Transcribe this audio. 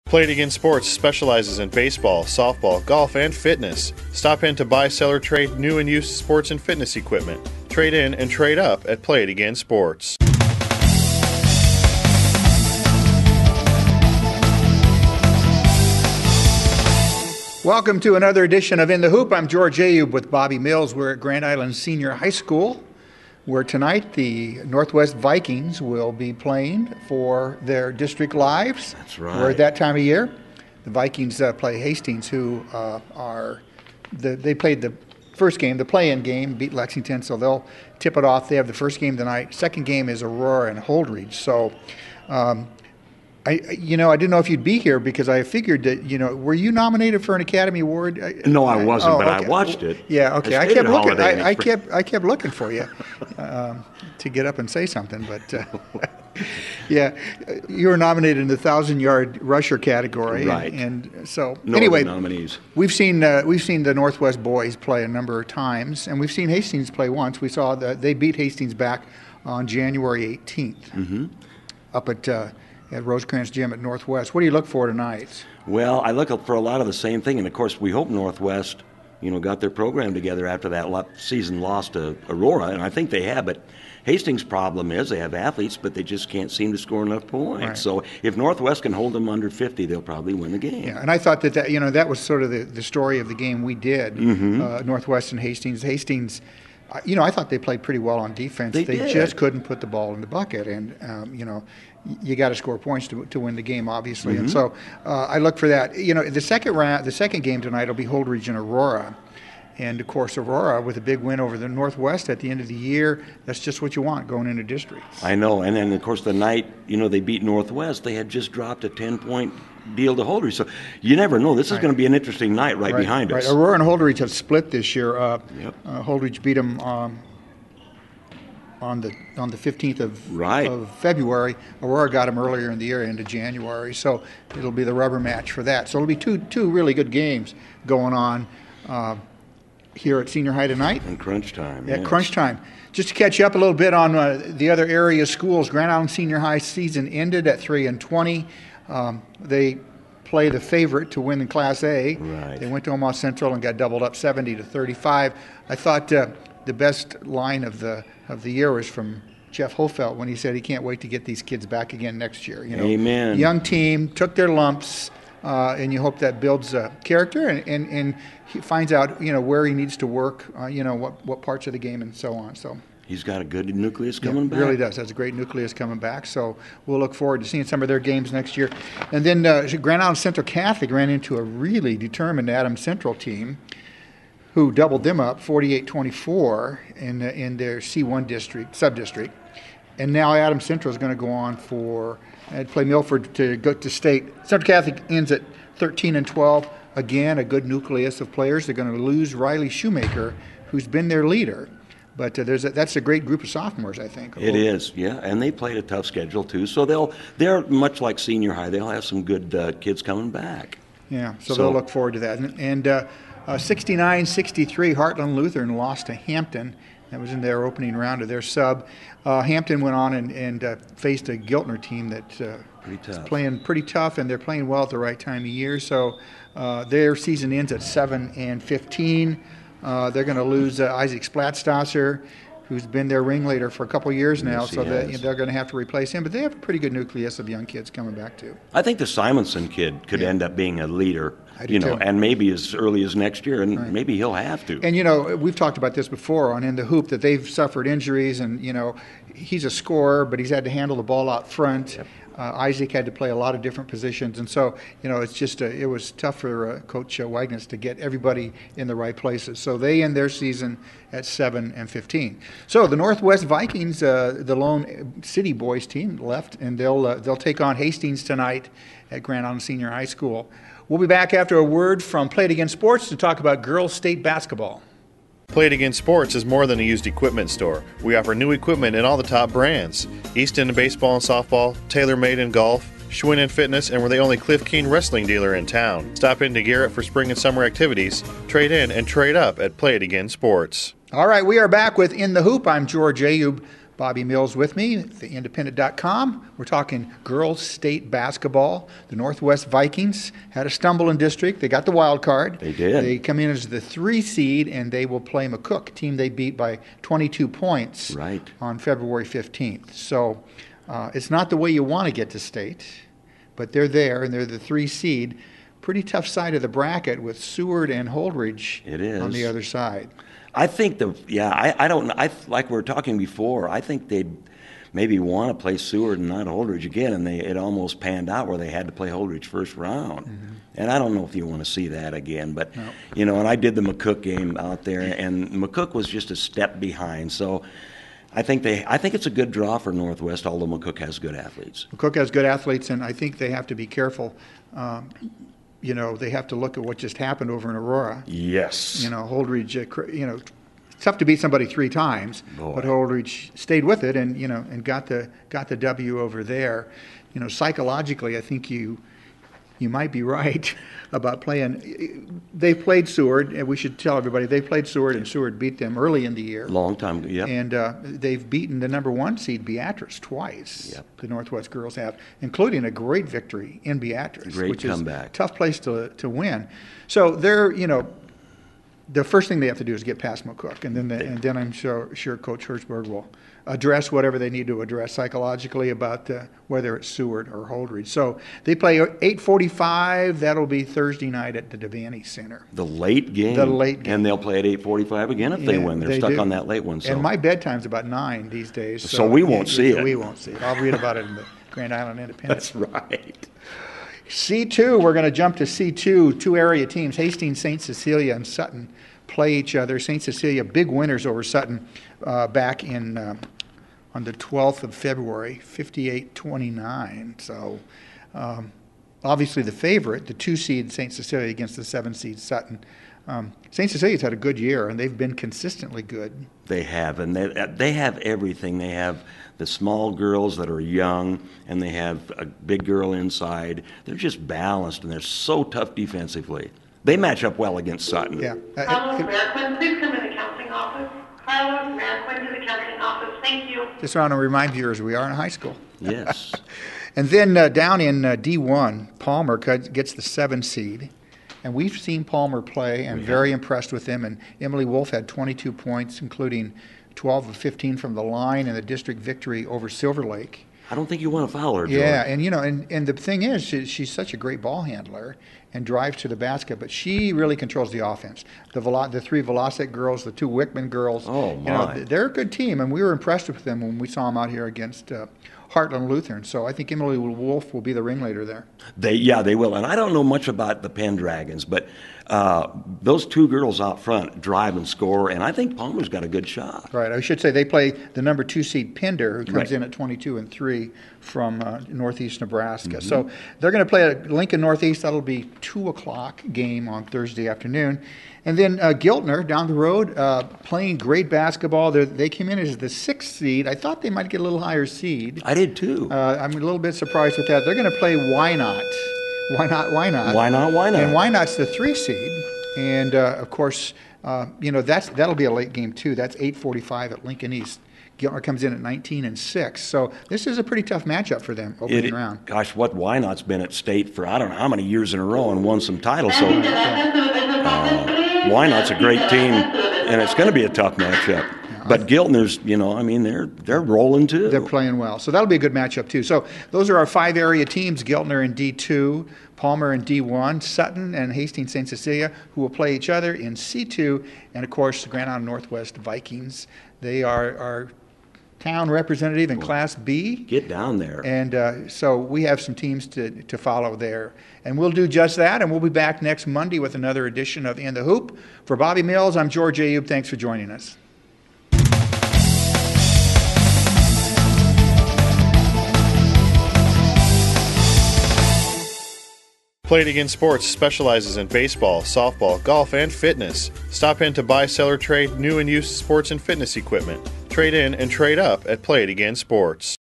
Play It Again Sports specializes in baseball, softball, golf, and fitness. Stop in to buy, sell, or trade new and used sports and fitness equipment. Trade in and trade up at Play It Again Sports. Welcome to another edition of In the Hoop. I'm George Ayub with Bobby Mills. We're at Grand Island Senior High School, where tonight the Northwest Vikings will be playing for their district lives. That's right. We're at that time of year. The Vikings play Hastings, who they played the first game, the play-in game, beat Lexington, so they'll tip it off. They have the first game tonight. Second game is Aurora and Holdridge. So, I didn't know if you'd be here because I figured that, were you nominated for an Academy Award? No, I wasn't, but okay. I watched it. Yeah, okay. I kept looking. I kept looking for you to get up and say something, but yeah, you were nominated in the 1,000-yard rusher category, right? And so no anyway, nominees. We've seen the Northwest boys play a number of times, and we've seen Hastings play once. We saw that they beat Hastings back on January 18th up at Rosecrans Gym at Northwest. What do you look for tonight? Well, I look for a lot of the same thing, and of course, we hope Northwest, got their program together after that season loss to Aurora, and I think they have. But Hastings' problem is they have athletes, but they just can't seem to score enough points. Right. So if Northwest can hold them under 50, they'll probably win the game. Yeah, and I thought that was sort of the story of the game we did. Northwest and Hastings. Hastings. I thought they played pretty well on defense. They just couldn't put the ball in the bucket, and you got to score points to win the game, obviously. And so I look for that. The second game tonight will be Holdridge and Aurora, and of course Aurora with a big win over the Northwest at the end of the year. That's just what you want going into districts. I know, and then of course the night they beat Northwest, they had just dropped a 10-point deal to Holdridge. So you never know. This is going to be an interesting night right behind us. Right. Aurora and Holdridge have split this year. Holdridge beat them on the 15th of February. Aurora got them earlier in the year, into January. So it'll be the rubber match for that. So it'll be two really good games going on here at Senior High tonight. And crunch time. Yeah, crunch time. Just to catch you up a little bit on the other area schools, Grand Island Senior High season ended at 3-20. They play the favorite to win in Class A. Right. They went to Omaha Central and got doubled up 70-35. I thought the best line of the year was from Jeff Hofelt when he said he can't wait to get these kids back again next year. Amen. Young team, took their lumps, and you hope that builds character and he finds out where he needs to work, what parts of the game and so on. So. He's got a good nucleus coming back. Really does. Has a great nucleus coming back. So we'll look forward to seeing some of their games next year. And then Grand Island Central Catholic ran into a really determined Adams Central team who doubled them up 48-24 in their C1 sub-district. And now Adams Central is going to go on play Milford to go to state. Central Catholic ends at 13-12. Again, a good nucleus of players. They're going to lose Riley Shoemaker, who's been their leader. But that's a great group of sophomores, I think. It is, yeah, and they played a tough schedule too. So they're much like Senior High. They'll have some good kids coming back. Yeah, so they'll look forward to that. And 69-63, Heartland Lutheran lost to Hampton. That was in their opening round of their sub. Hampton went on and faced a Giltner team that's playing pretty tough, and they're playing well at the right time of year. So their season ends at 7-15. They're going to lose Isaac Splatstasser, who's been their ringleader for a couple of years now, so they're going to have to replace him. But they have a pretty good nucleus of young kids coming back, too. I think the Simonson kid could end up being a leader, and maybe as early as next year, and maybe he'll have to. And, we've talked about this before on In the Hoop, that they've suffered injuries, and, he's a scorer, but he's had to handle the ball out front. Yep. Isaac had to play a lot of different positions, and so it's just it was tough for Coach Wagner to get everybody in the right places. So they end their season at 7-15. So the Northwest Vikings, the lone City Boys team, left, and they'll take on Hastings tonight at Grand Island Senior High School. We'll be back after a word from Play It Again Sports to talk about girls state basketball. Play It Again Sports is more than a used equipment store. We offer new equipment in all the top brands. Easton in baseball and softball, TaylorMade in golf, Schwinn in fitness, and we're the only Cliff Keen wrestling dealer in town. Stop into Garrett for spring and summer activities. Trade in and trade up at Play It Again Sports. All right, we are back with In the Hoop. I'm George Ayub Bobby Mills with me, theindependent.com. We're talking girls state basketball. The Northwest Vikings had a stumble in district. They got the wild card. They did. They come in as the 3 seed, and they will play McCook, a team they beat by 22 points Right. on February 15th. So it's not the way you want to get to state, but they're there, and they're the 3 seed. Pretty tough side of the bracket with Seward and Holdridge It is. on the other side. I think I don't know. Like we were talking before, I think they'd maybe want to play Seward and not Holdridge again, and it almost panned out where they had to play Holdridge first round. Mm-hmm. And I don't know if you want to see that again, but No. and I did the McCook game out there, and McCook was just a step behind. So I think it's a good draw for Northwest, although McCook has good athletes. McCook has good athletes, and I think they have to be careful. They have to look at what just happened over in Aurora. Yes. Holdridge, it's tough to beat somebody 3 times, Boy. but Holdridge stayed with it and got the W over there. Psychologically, I think you might be right about playing. They played Seward, and we should tell everybody they played Seward, and Seward beat them early in the year. Long time, yep. And they've beaten the number 1 seed, Beatrice, twice. Yep. The Northwest girls have, including a great victory in Beatrice, Great which comeback. is a tough place to win. So they're, the first thing they have to do is get past McCook, and then I'm sure Coach Hertzberg will address whatever they need to address psychologically about whether it's Seward or Holdridge. So they play 8:45. That'll be Thursday night at the Devaney Center. The late game. And they'll play at 8:45 again if they win. They're stuck do. on that late one. So. And my bedtime's about 9 these days. So we won't see it. We won't see it. I'll read about it in the Grand Island Independent. That's right. C2, we're going to jump to C2. 2 area teams, Hastings, St. Cecilia, and Sutton, play each other. St. Cecilia, big winners over Sutton back on the 12th of February, 58-29. So obviously the favorite, the 2 seed St. Cecilia against the 7 seed Sutton. St. Cecilia's had a good year, and they've been consistently good. They have, and they have everything. They have the small girls that are young, and they have a big girl inside. They're just balanced, and they're so tough defensively. They match up well against Sutton. Yeah. Carlos Radquin, please come in the counseling office. Carlos Radquin to the counseling office. Thank you. Just want to remind viewers we are in high school. Yes. And then down in D1, Palmer gets the 7 seed. And we've seen Palmer play and very impressed with them. And Emily Wolf had 22 points, including 12 of 15 from the line and a district victory over Silver Lake. I don't think you want to foul her, George. Yeah, and the thing is, she's such a great ball handler and drives to the basket, but she really controls the offense. The 3 Velocic girls, the 2 Wickman girls, oh my, they're a good team, and we were impressed with them when we saw them out here against Heartland Lutheran. So I think Emily Wolf will be the ringleader there. They will. And I don't know much about the Pendragons, but those 2 girls out front drive and score, and I think Palmer's got a good shot. Right. I should say they play the number 2 seed Pender, who comes in at 22-3 from Northeast Nebraska. Mm-hmm. So they're going to play at Lincoln Northeast. That'll be 2:00 game on Thursday afternoon. And then Giltner down the road playing great basketball. They came in as the 6th seed. I thought they might get a little higher seed. I did too. I'm a little bit surprised with that. They're going to play Why Not? Why not? Why not? Why not? Why not? And Why Not's the 3 seed. And of course, that'll be a late game too. That's 8:45 at Lincoln East. Giltner comes in at 19-6. So this is a pretty tough matchup for them opening round. Gosh, Why Not's been at state for I don't know how many years in a row and won some titles. So Why Not's a great team, and it's going to be a tough matchup. But Giltner's, they're rolling too. They're playing well. So that'll be a good matchup too. So those are our 5 area teams, Giltner in D2, Palmer in D1, Sutton and Hastings St. Cecilia, who will play each other in C2, and of course the Grand Island Northwest Vikings. They are our town representative in Class B. Get down there. And so we have some teams to follow there. And we'll do just that, and we'll be back next Monday with another edition of In the Hoop. For Bobby Mills, I'm George Ayub. Thanks for joining us. Play It Again Sports specializes in baseball, softball, golf, and fitness. Stop in to buy, sell, or trade new and used sports and fitness equipment. Trade in and trade up at Play It Again Sports.